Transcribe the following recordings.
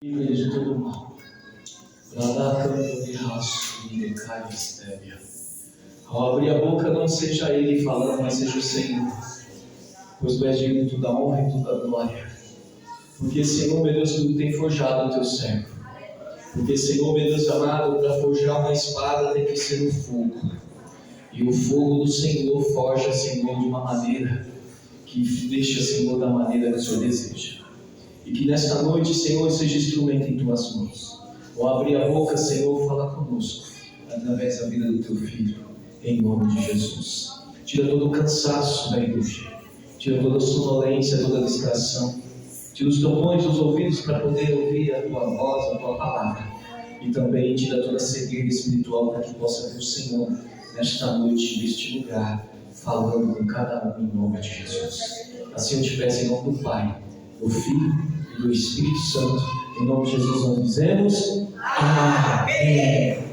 livre de todo mal. Ao abrir a boca, não seja Ele falando, mas seja o Senhor, pois Tu és digno de toda a honra e toda a glória. Porque, Senhor, meu Deus, Tu tem forjado o Teu servo. Porque, Senhor, meu Deus amado, para forjar uma espada tem que ser o fogo. E o fogo do Senhor forja, Senhor, de uma maneira que deixa, Senhor, da maneira que o Senhor deseja. E que nesta noite, Senhor, seja instrumento em Tuas mãos. Ao abrir a boca, Senhor, fala conosco, através da vida do Teu Filho, em nome de Jesus. Tira todo o cansaço da igreja, tira toda a sonolência, toda a distração. Tira os tampões dos ouvidos para poder ouvir a Tua voz, a Tua palavra. E também tira toda a cegueira espiritual para que possa ver o Senhor nesta noite, neste lugar, falando com cada um em nome de Jesus. Assim eu te peço em nome do Pai, do Filho e do Espírito Santo. Em nome de Jesus nós dizemos amém.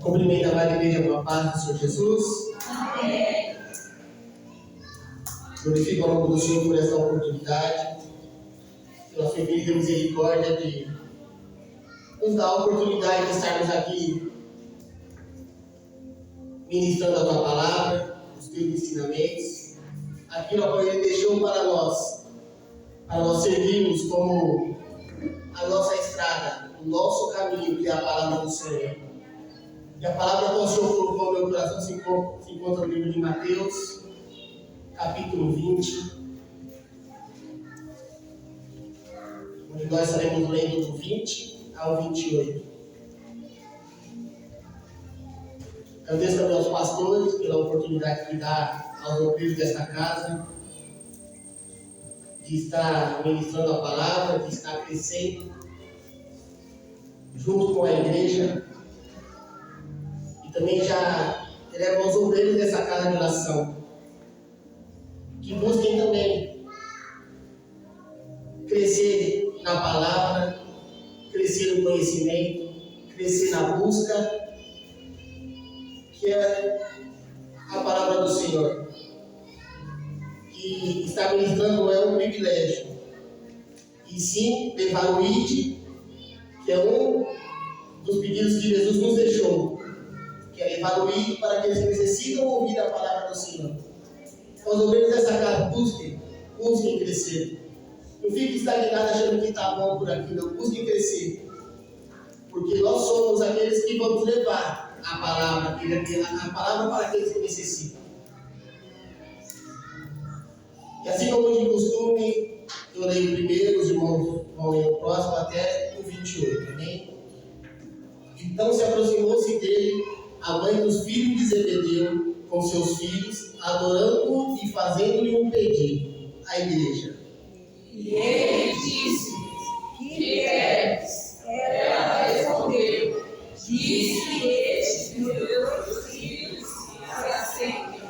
Cumprimento a Maria Igreja com a paz do Senhor Jesus. Amém. Glorifico o nome do Senhor por esta oportunidade, pela sua infinita misericórdia de nos dar a oportunidade de estarmos aqui ministrando a Tua palavra, os Teus ensinamentos, aquilo que Ele deixou para nós seguirmos como a nossa estrada, o nosso caminho, que é a palavra do Senhor. E a palavra que o Senhor colocou no meu coração se encontra no livro de Mateus, capítulo 20, onde nós estaremos lendo do 20 ao 28. Agradeço também aos pastores pela oportunidade que dá aos obreiros desta casa de estar ministrando a palavra, de estar crescendo junto com a igreja. E também já elevo aos obreiros dessa casa de oração que busquem também crescer na palavra, crescer no conhecimento, crescer na busca, que é a palavra do Senhor. E estar ministrando não é um privilégio, e sim levar o ID, que é um dos pedidos que Jesus nos deixou, que é levar o ID para aqueles que necessitam ouvir a palavra do Senhor. Os obreiros dessa casa busquem crescer. Não fique estagnado achando que está bom por aqui, não. Busquem crescer. Porque nós somos aqueles que vamos levar a palavra para aqueles que necessitam. E assim como de costume, eu leio primeiro, os irmãos vão ler o próximo até o 28, amém? Então se aproximou-se dele a mãe dos filhos de Zebedeu com seus filhos, adorando-o e fazendo-lhe um pedido. A igreja. E ele disse: que queres? Ela respondeu: disse estes meus filhos para sempre,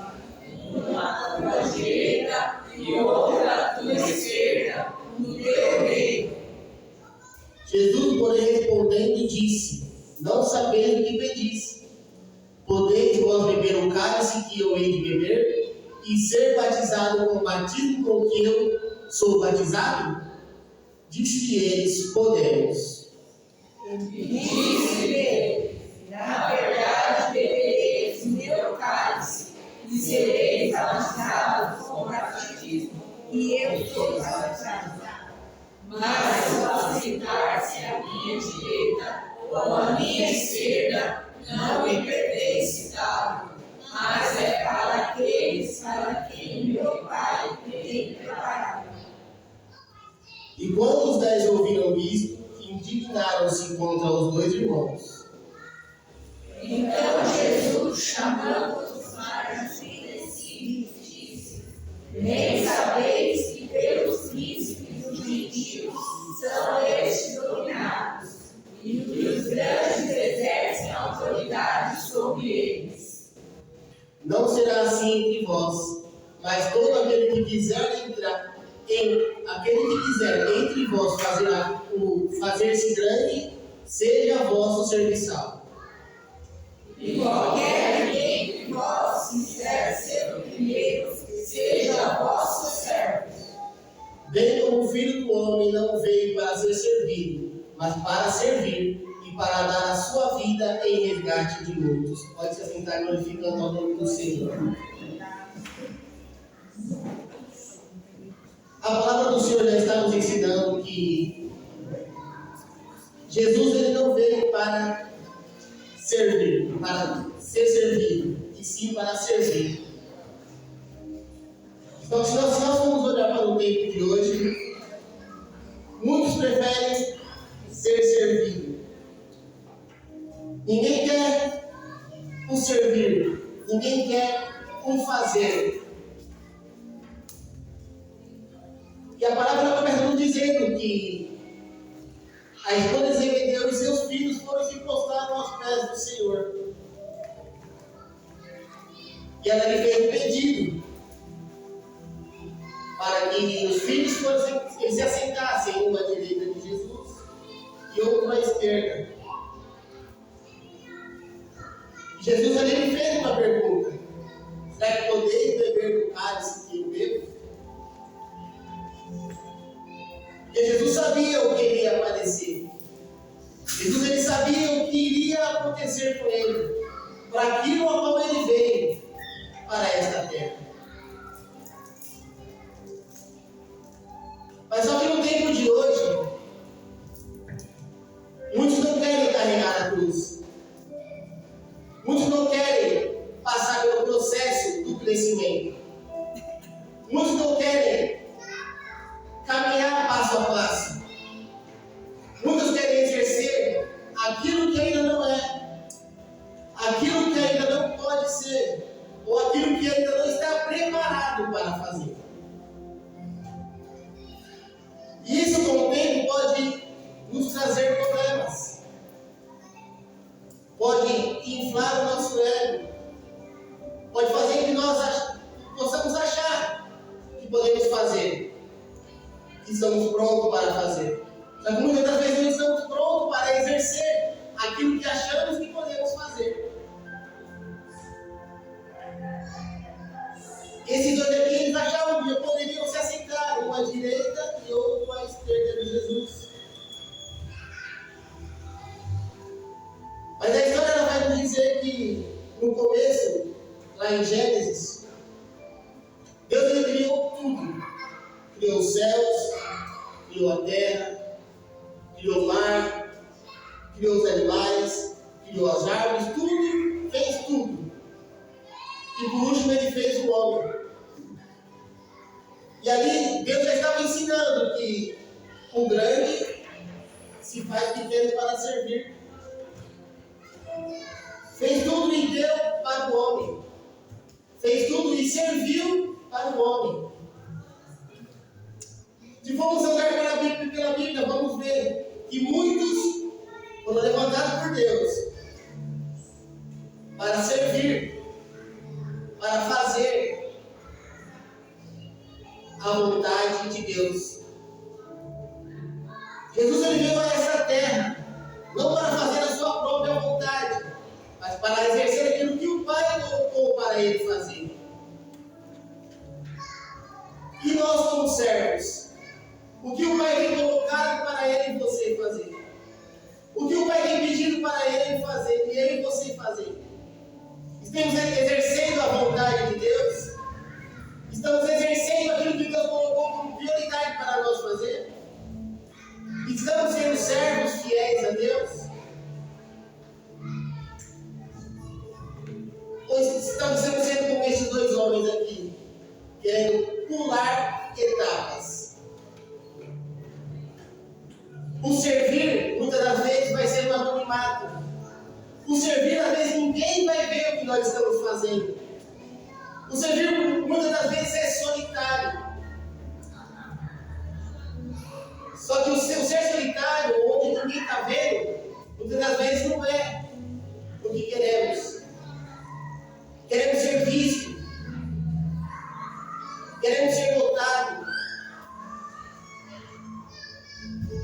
uma à tua direita e outra à tua esquerda, no teu reino. Jesus, porém, respondendo, disse: não sabeis o que pedis. Podeis vós beber o cálice que eu hei de beber e ser batizado com o batismo com que eu sou batizado? Disse eles: podemos. Disse-lhe: na verdade bebereis meu cálice e sereis batizados com batismo, e eu sou batizado. Mas se assentar-se à minha direita ou à minha esquerda, não me pertence dado, mas é para aqueles para quem meu Pai tem preparado. E quando os 10 ouviram isto, indignaram-se contra os dois irmãos. Então Jesus, chamando-os para si, disse: nem sabeis que pelos príncipes dos gentios são estes dominados, e que os grandes exercem autoridade sobre eles. Não será assim entre vós, mas todo aquele que quiser entre vós fazer-se grande, seja vosso serviçal. E qualquer que mas para servir e para dar a sua vida em resgate de muitos. Pode se assentar glorificando ao nome do Senhor. A palavra do Senhor já está nos ensinando que Jesus ele não veio para servir, para ser servido, e sim para servir. Então, se nós formos olhar para o tempo de hoje, muitos preferem ser servido. Ninguém quer o servir, ninguém quer o fazer. E a palavra começa nos dizendo que a esposa de Zebedeu e seus filhos foram se prostrar aos pés do Senhor. E ela lhe fez um pedido para que os filhos eles se assentassem, uma à direita de Jesus e outro à esquerda. E Jesus ali lhe fez uma pergunta: será que podeis beber do cálice que eu bebo? Porque Jesus sabia o que iria aparecer. Jesus ele sabia o que iria acontecer com ele, para aquilo a qual ele veio para esta terra. Mas só que no tempo de hoje, muitos não querem carregar a cruz. Muitos não querem passar pelo processo do crescimento. Muitos não querem caminhar passo a passo. Muitos querem exercer aquilo que ainda não é, aquilo que ainda não pode ser, ou aquilo que ainda não está preparado para fazer. E isso, com o tempo, pode nos trazer problemas, pode inflar o nosso ego, pode fazer que nós possamos achar que podemos fazer, que estamos prontos para fazer. Só que muitas das vezes não estamos prontos para exercer aquilo que achamos que podemos fazer. Esses dois aqui, eles achavam que poderiam se assentar, um à direita e outro à esquerda de Jesus. Mas a história ela vai nos dizer que, no começo, lá em Gênesis, Deus ele criou tudo. Criou os céus, criou a terra, criou o mar, criou os animais, criou as árvores, tudo, fez tudo. E por último ele fez o homem. E ali Deus já estava ensinando que o grande se faz pequeno para servir. Fez tudo e deu para o homem. Fez tudo e serviu para o homem. Se formos olhar pela Bíblia, vamos ver que muitos foram levantados por Deus para servir, para fazer a vontade de Deus. Jesus ele veio a essa terra não para fazer a sua própria vontade, mas para exercer aquilo que o Pai colocou para ele fazer. E nós, como servos, o que o Pai tem colocado para ele e você fazer? O que o Pai tem pedido para ele fazer e ele e você fazer? Estamos exercendo a vontade de Deus? Estamos exercendo aquilo que Deus colocou como prioridade para nós fazer? Estamos sendo servos fiéis a Deus? Ou estamos sendo como esses dois homens aqui, querendo pular etapas? O servir, muitas das vezes, vai ser um anonimato. O servir, às vezes, ninguém vai ver o que nós estamos fazendo. O servir, muitas das vezes, é solitário. Só que o ser solitário, onde ninguém está vendo, muitas das vezes não é o que queremos. Queremos ser vistos. Queremos ser notados.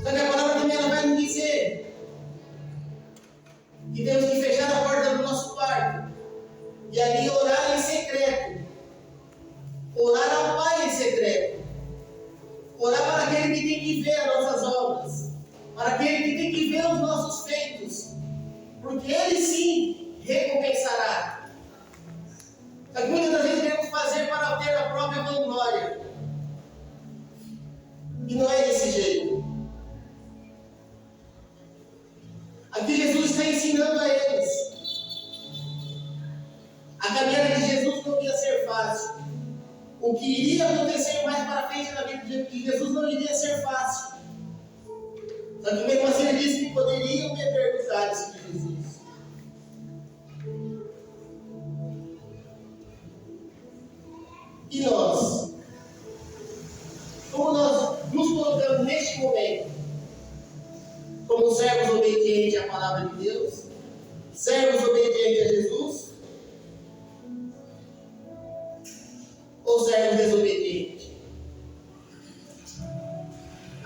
Só que a palavra também ela vai nos dizer que temos que fechar a porta do nosso quarto e ali orar em secreto. Orar ao Pai em secreto. Orar para aquele que tem que ver as nossas obras. Para aquele que tem vê os nossos feitos, porque Ele sim recompensará. Só que muitas das vezes queremos fazer para ter a própria vanglória. E não é desse jeito. Aqui Jesus está ensinando a eles. A caminhada de Jesus não ia ser fácil. O que iria acontecer mais para frente na vida de Jesus não iria ser fácil. Só que mesmo assim ele disse que poderiam beber do cálice de Jesus. E nós? Como nós nos colocamos neste momento? Como servos obedientes à palavra de Deus? Servos obedientes a Jesus? Ou servos desobedientes?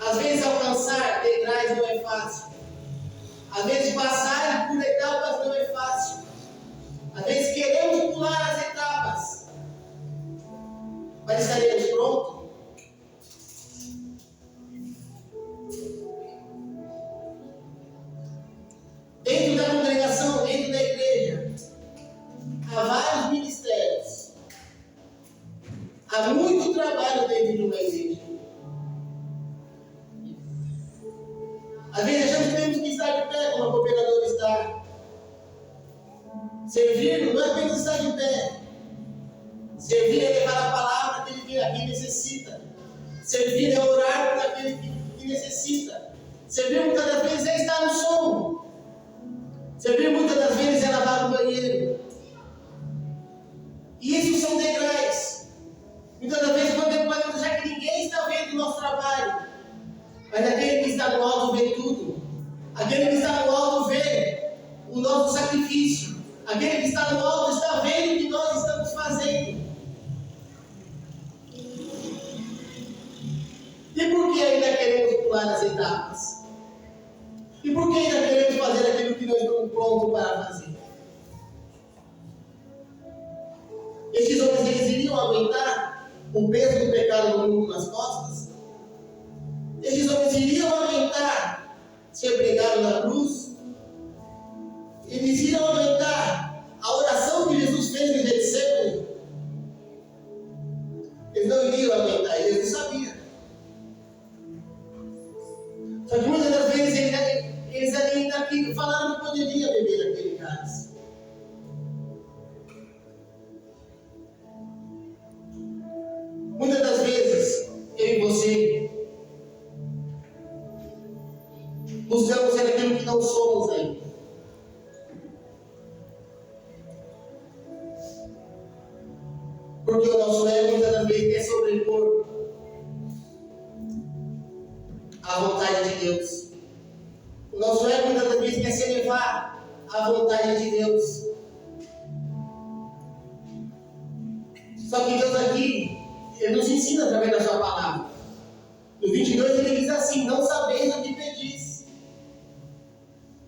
Às vezes alcançar degraus não é fácil. Às vezes passar por etapas não é fácil. Às vezes queremos pular as etapas. Mas estaremos prontos? Dentro da congregação, dentro da igreja, há vários ministérios. Há muito trabalho dentro de uma igreja. Às vezes achamos que temos que estar de pé, como a cooperadora está. Servir não é apenas estar de pé. Servir é levar a palavra àquele que necessita. Servir é orar por aquele que necessita. Servir muitas das vezes é estar no som. Servir muitas das vezes é lavar o banheiro. E isso são degraus. Muitas das vezes podemos achar que ninguém está vendo o nosso trabalho. Mas aquele que está no alto vê tudo. Aquele que está no alto vê o nosso sacrifício. Aquele que está no alto está vendo o que nós estamos fazendo. E por que ainda queremos pular as etapas? E por que ainda queremos fazer aquilo que nós estamos prontos para fazer? Estes homens, eles iriam aguentar o peso do pecado do mundo nas costas? Estes homens iriam aguentar ser pregados na cruz? Eles iriam aguentar a oração que Jesus fez em Getsemane? Eles não iriam aguentar, Jesus sabia. Só que muitas das vezes eles ainda falaram que poderia beber aquele cálice. Muitas das vezes, eu e você buscamos ser aquilo que não somos ainda. Porque o nosso ego muitas das vezes quer sobrepor a vontade de Deus. O nosso ego muitas das vezes quer se elevar à vontade de Deus. Só que Deus aqui, Ele nos ensina através da sua palavra. No 22 ele diz assim: não sabeis o que pedis.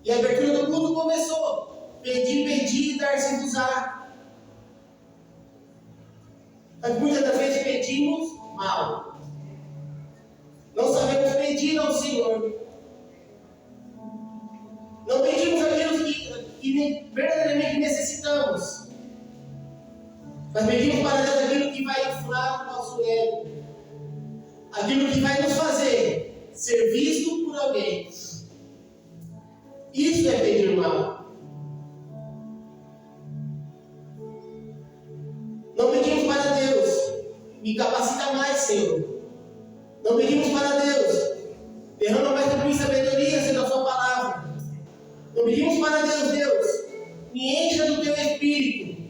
E a abertura do culto começou: pedi, pedi e dar-se-vos-á. Mas muitas das vezes pedimos mal. Não sabemos pedir ao Senhor. Não pedimos aquilo que verdadeiramente necessitamos. Mas pedimos para Deus aquilo que vai inflar o nosso ego. Aquilo que vai nos fazer ser visto por alguém. Isso é pedir mal. Não pedimos para Deus: me capacita mais, Senhor. Não pedimos para Deus: derrama mais de mim sabedoria, sendo a sua palavra. Não pedimos para Deus: Deus, me encha do teu Espírito.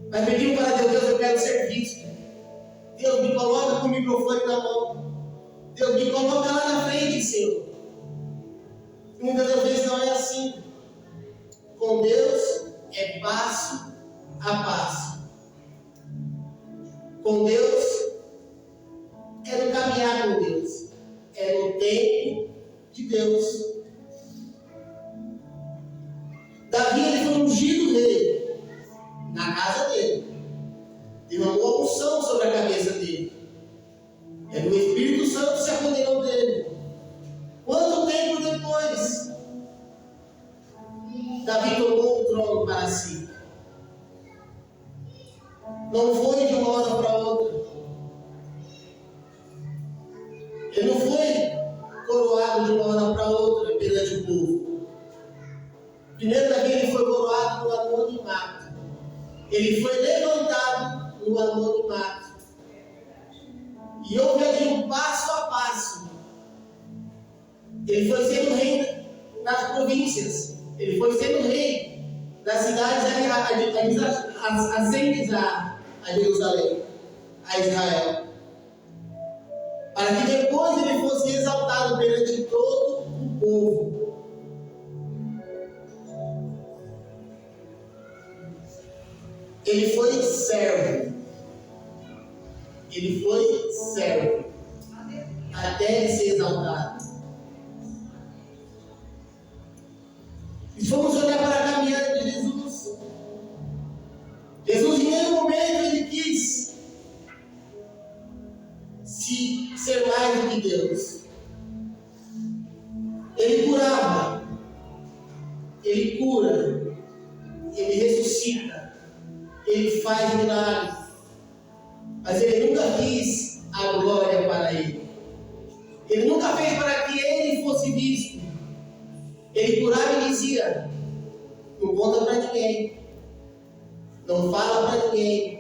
Mas pedimos para Deus: Deus, eu quero ser visto. Deus, me coloca com o microfone na mão. Deus, me coloca lá na frente, Senhor. E muitas das vezes não é assim. Com Deus é passo a passo. Com Deus é no caminhar com Deus. É no tempo de Deus. Davi, ele foi ungido rei na casa dele. Derramou a unção sobre a cabeça dele. O Espírito Santo se apoderou dele. Quanto tempo depois Não foi de uma hora para outra. Ele não foi coroado de uma hora para outra perante o povo. Primeiro daqui ele foi coroado no anonimato. Ele foi levantado no anonimato. E houve ali um passo a passo. Ele foi sendo rei nas províncias. Ele foi sendo rei das cidades assentes a Jerusalém, a Israel. Para que depois ele fosse exaltado perante todo o povo. Ele foi servo. Ele foi servo. Até ele ser exaltado. E vamos olhar para a caminhada de Jesus. Jesus, em nenhum momento, ele quis ser mais do que Deus. Ele curava, ele cura, ele ressuscita, ele faz milagres. Mas ele nunca quis a glória para ele. Ele nunca fez para que ele fosse visto. Ele curava e dizia: não conta para ninguém, não fala para ninguém.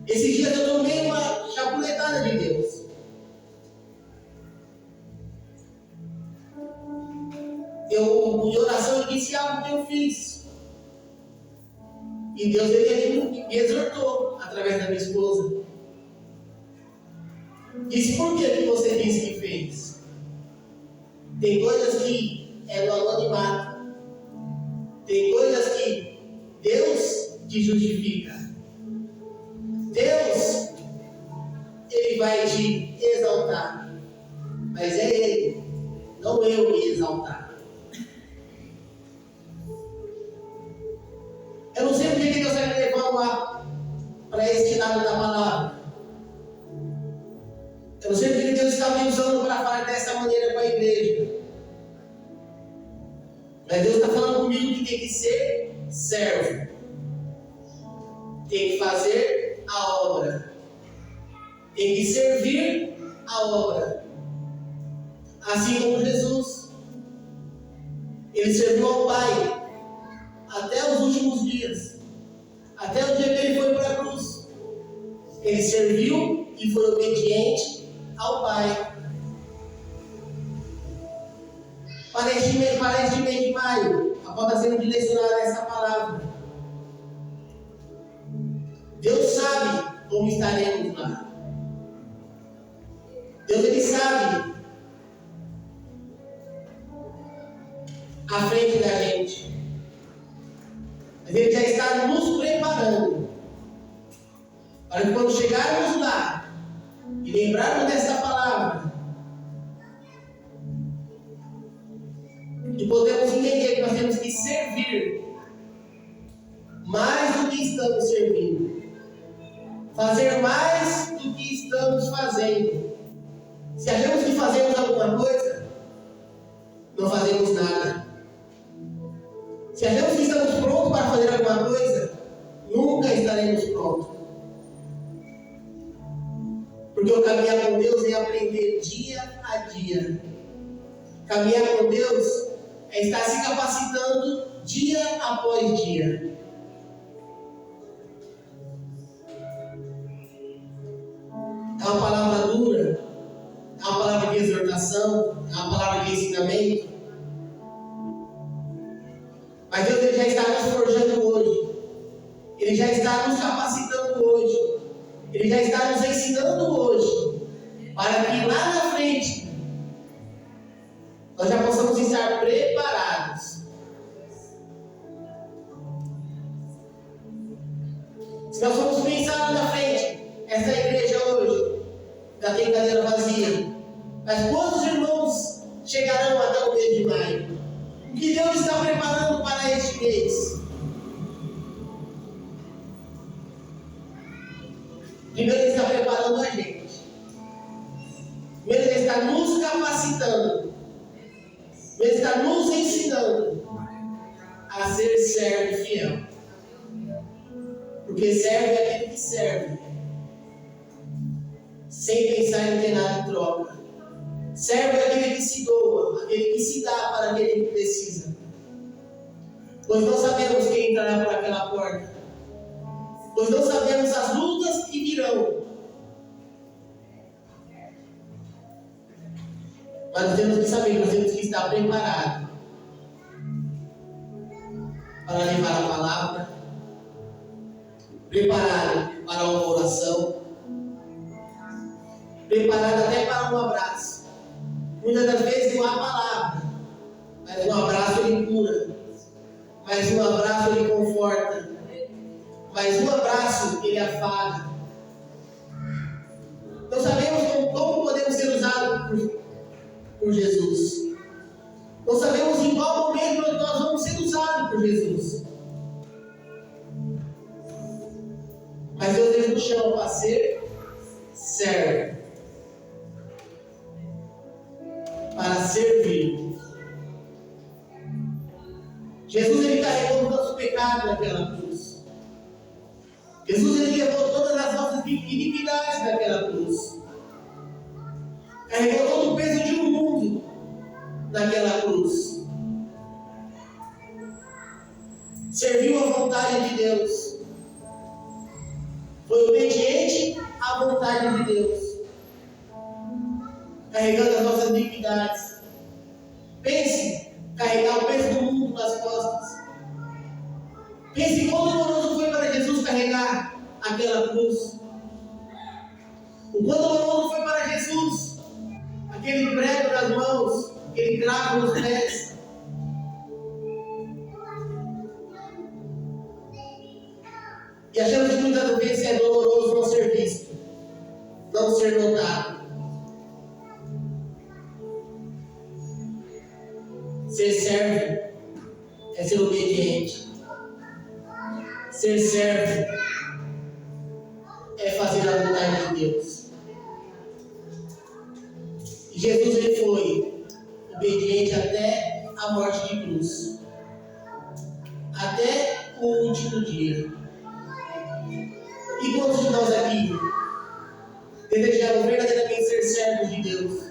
Esses dias eu tomei uma chapuletada de Deus. Em oração eu disse algo que eu fiz. E Deus ele me exortou através da minha esposa. Disse: por que você disse que fez? Tem coisas que é no anonimato. Tem coisas que Deus te justifica. Deus, ele vai te exaltar. Mas é Ele, não eu me exaltar. Eu não sei porque que Deus vai me levar para este lado da palavra. Eu não sei porque Deus está me usando para falar dessa maneira com a igreja. Mas Deus está falando comigo que tem que ser servo. Tem que fazer a obra. Tem que servir a obra. Assim como Jesus. Ele serviu ao Pai até os últimos dias. Até o dia que ele foi para a cruz. Ele serviu e foi obediente ao Pai. Para este mês de maio, após estar sendo direcionada essa palavra, Deus sabe como estaremos lá. Deus ele sabe à frente da gente. Mas Ele já está nos preparando para que quando chegarmos lá e lembrarmos dessa palavra, e podemos entender que nós temos que servir mais do que estamos servindo, fazer mais do que estamos fazendo. Se achamos que fazemos alguma coisa, não fazemos nada. Se achamos que estamos prontos para fazer alguma coisa, nunca estaremos prontos. Porque o caminhar com Deus é aprender dia a dia. Caminhar com Deus é estar se capacitando dia após dia. É uma palavra dura, é uma palavra de exortação, é uma palavra de ensinamento. Mas Deus ele já está nos forjando hoje. Ele já está nos capacitando hoje. Ele já está nos ensinando hoje. Para que lá na frente nós já possamos estar preparados. Se nós formos pensar lá na frente, essa igreja hoje já tem cadeira vazia. Mas quantos irmãos chegarão até o mês de maio? O que Deus está preparando para este mês? Primeiro Ele está preparando a gente. Primeiro Ele está nos capacitando. Ele está nos ensinando a ser servo e fiel. Porque servo é aquele que serve, sem pensar em ter nada em troca. Servo é aquele que se doa, aquele que se dá para aquele que precisa. Pois não sabemos quem entrará por aquela porta. Pois não sabemos as lutas que virão. Mas nós temos que saber, nós temos que estar preparados para levar a palavra, preparado para uma oração, preparado até para um abraço. Muitas das vezes não há palavra, mas um abraço ele cura, mas um abraço ele conforta, mas um abraço ele afaga. Não sabemos como podemos ser usados por Jesus. Não sabemos em qual momento nós vamos ser usados por Jesus. Mas Deus nos chama para ser servo, para servir. Jesus ele carregou o nosso pecado naquela cruz. Jesus ele levou todas as nossas iniquidades naquela cruz. Carregou todo o peso de um mundo naquela cruz. Serviu a vontade de Deus. Foi obediente à vontade de Deus. Carregando as nossas iniquidades. Pense, carregar o peso do mundo nas costas. Pense quão doloroso foi para Jesus carregar aquela cruz. O quão doloroso foi para Jesus aquele prego nas mãos, aquele cravo nos pés. E achamos que muitas vezes é doloroso não ser visto, não ser notado. Ser servo é ser obediente. Ser servo é fazer a vontade de Deus. E Jesus ele foi obediente até a morte de cruz, até o último dia. E quantos de nós aqui desejamos verdadeiramente ser servos de Deus?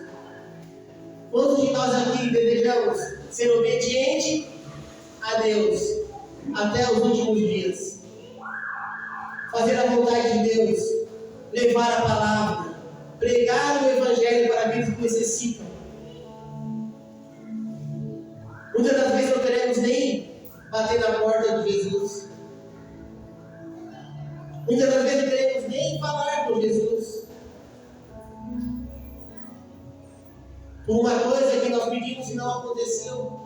Quantos de nós aqui desejamos ser obediente a Deus até os últimos dias? Fazer a vontade de Deus, levar a palavra, pregar o Evangelho para aqueles que necessitam. Muitas das vezes não queremos nem bater na porta de Jesus. Muitas das vezes não queremos nem falar com Jesus. Por uma coisa que nós pedimos e não aconteceu.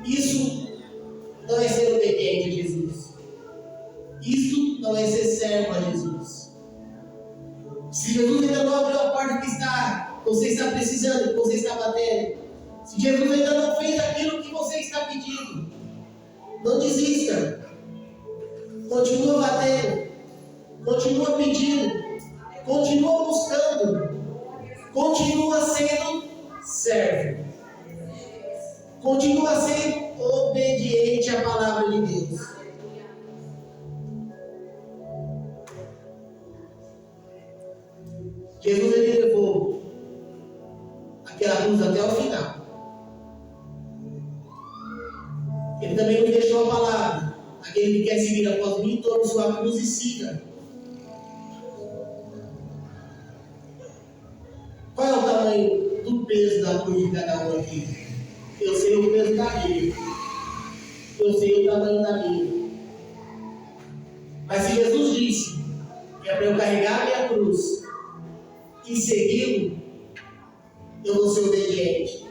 Isso não é ser obediente a Jesus. Isso não é ser servo a Jesus. Se Jesus ainda não abriu a porta que você está precisando, que você está batendo, se Jesus ainda não fez aquilo que você está pedindo, não desista. Continua batendo, continua pedindo, continua buscando, continua sendo servo, continua sendo obediente à palavra de Deus. Jesus ele levou aquela cruz até o final. Ele também nos deixou a palavra: aquele que quer seguir após mim, tome sua cruz e siga. Qual é o tamanho do peso da cruz de cada um aqui? Eu sei o peso da minha. Eu sei o tamanho da minha. Mas se Jesus disse que é para eu carregar a minha cruz e segui-lo, eu vou ser obediente.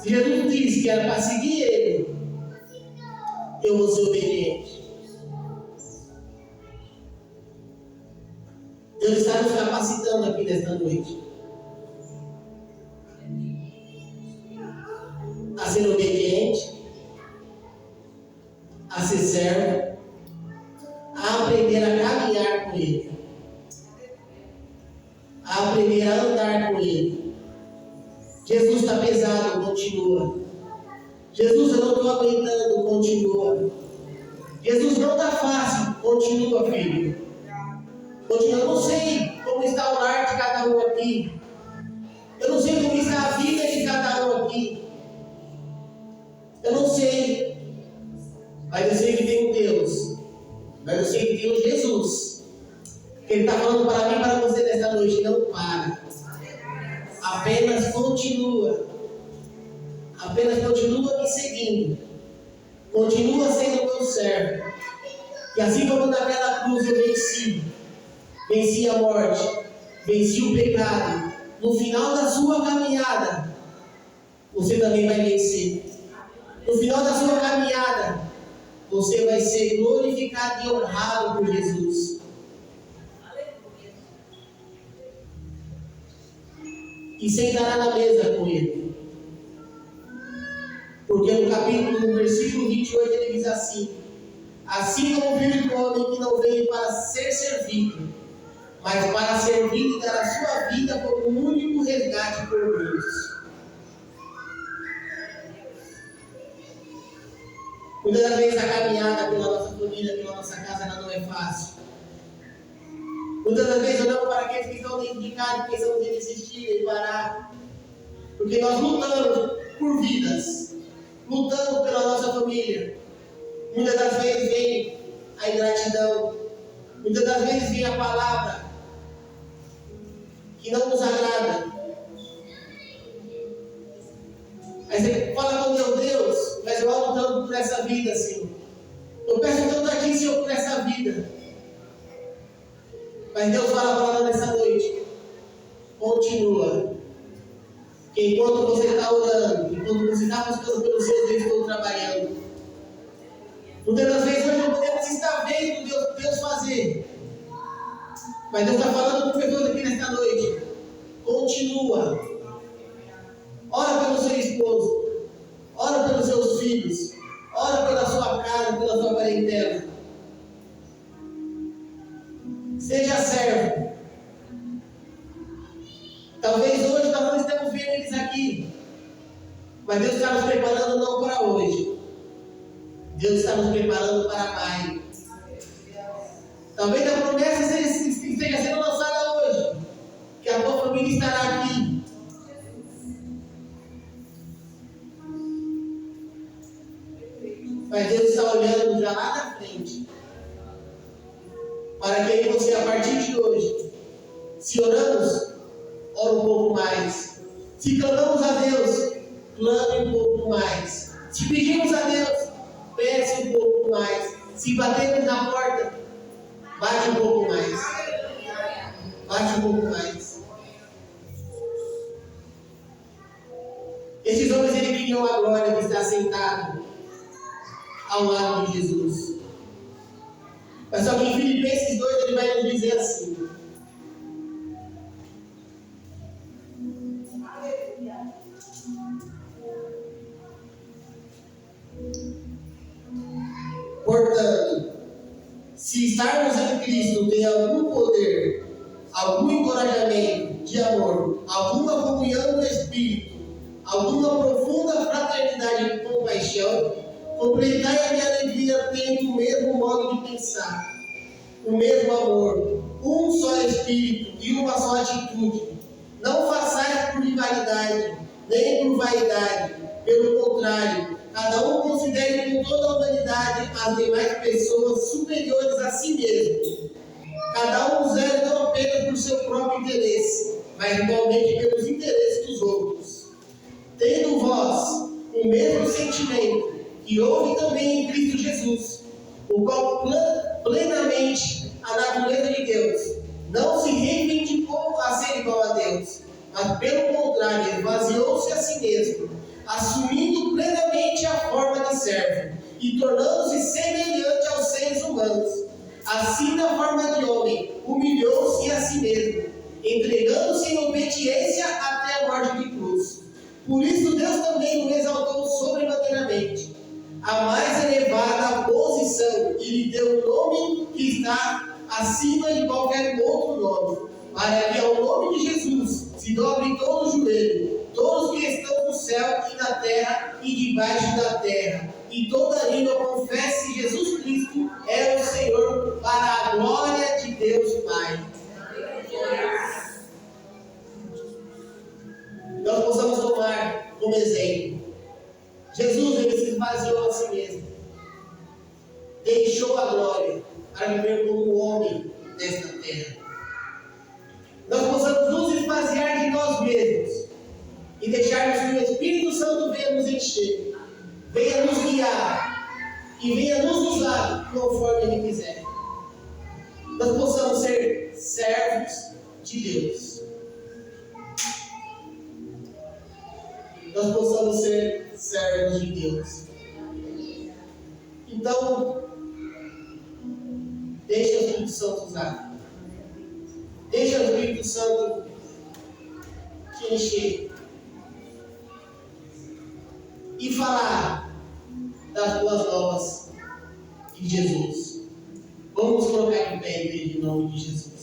Se Jesus disse que era para seguir Ele, eu vou ser obediente. Deus está nos capacitando aqui nesta noite a ser obediente, a ser servo, a aprender a caminhar com Ele, a aprender a andar com Ele, Jesus, está pesado, continua. Jesus, eu não estou aguentando, continua. Jesus, não está fácil, continua, filho. Continua. Eu não sei como está o lar de cada um aqui. Eu não sei como está a vida de cada um aqui. Eu não sei. Mas eu sei que tem um Deus. Mas eu sei que tem um Jesus. Que Ele está falando para mim e para você nesta noite. Não para. Apenas continua. Apenas continua me seguindo. Continua sendo meu servo. E assim como naquela cruz eu venci. Venci a morte. Venci o pecado. No final da sua caminhada, você também vai vencer. No final da sua caminhada, você vai ser glorificado e honrado por Jesus. E sentará na mesa com Ele. Porque no versículo 28 ele diz assim: assim como o Filho do Homem que não veio para ser servido, mas para servir e dar a sua vida como um único resgate por muitos. Muitas das vezes a caminhada pela nossa família, pela nossa casa, ela não é fácil. Muitas das vezes olhamos para aqueles que estão dentro de casa e pensamos em desistir, em parar. Porque nós lutamos por vidas, lutamos pela nossa família. Muitas das vezes vem a ingratidão, muitas das vezes vem a palavra que não nos agrada. Aí você fala com Deus: Deus, mas eu amo tanto por essa vida, Senhor. Eu peço tanto a Ti, Senhor, por essa vida. Mas Deus fala para nós nessa noite: continua. Que enquanto você está orando, enquanto você está buscando pelos seus, eu estou trabalhando. Muitas das vezes nós não podemos estar vendo Deus fazer. Mas Deus está falando com pessoas aqui nesta noite: continua. Ora pelo seu esposo, ora pelos seus filhos, ora pela sua casa, pela sua parentela. Seja servo. Talvez hoje nós não estamos vendo eles aqui, mas Deus está nos preparando não para hoje. Deus está nos preparando para mais. Talvez a promessa esteja sendo lançada hoje, que a tua família estará aqui. Mas Deus está olhando já lá na frente, para que você, a partir de hoje, se oramos, ore um pouco mais. Se clamamos a Deus, clame um pouco mais. Se pedimos a Deus, peça um pouco mais. Se batemos na porta, bate um pouco mais. Bate um pouco mais. Esses homens, eles queriam a glória de estar sentado ao lado de Jesus. Mas só que em Filipenses 2 ele vai nos dizer assim: portanto, se estarmos em Cristo tem algum poder, algum encorajamento de amor, alguma comunhão do Espírito, alguma profunda fraternidade e compaixão, completai a minha alegria tendo o mesmo modo de pensar, o mesmo amor, um só Espírito e uma só atitude. Não façais por rivalidade, nem por vaidade. Pelo contrário, cada um considere com toda a humanidade as demais pessoas superiores a si mesmo. Cada um zele não apenas por seu próprio interesse, mas igualmente pelos interesses dos outros. Tendo vós o mesmo sentimento que houve também em Cristo Jesus, o qual plenamente a natureza de Deus, não se reivindicou a ser igual a Deus, mas pelo contrário, esvaziou-se a si mesmo, assumindo plenamente a forma de servo e tornando-se semelhante aos seres humanos. Assim, na forma de homem, humilhou-se a si mesmo, entregando-se em obediência até a morte de cruz. Por isso Deus também o exaltou sobremaneiramente, a mais elevada posição, e lhe deu o nome que está acima de qualquer outro nome, para que ao nome de Jesus se se dobre todo o joelho, todos que estão no céu e na terra e debaixo da terra, e toda língua confesse que Jesus Cristo é o Senhor, para a glória de Deus Pai. Nós possamos tomar como exemplo. Jesus, ele se esvaziou a si mesmo. Deixou a glória para viver como homem nesta terra. Nós possamos nos esvaziar de nós mesmos e deixarmos que o Espírito Santo venha nos encher, venha nos guiar e venha nos usar conforme Ele quiser. Nós possamos ser servos de Deus. Nós possamos ser servos de Deus. Então, deixa o Espírito Santo usar. Deixa o Espírito Santo te encher. E falar das boas novas de Jesus. Vamos colocar em pé, igreja, em nome de Jesus.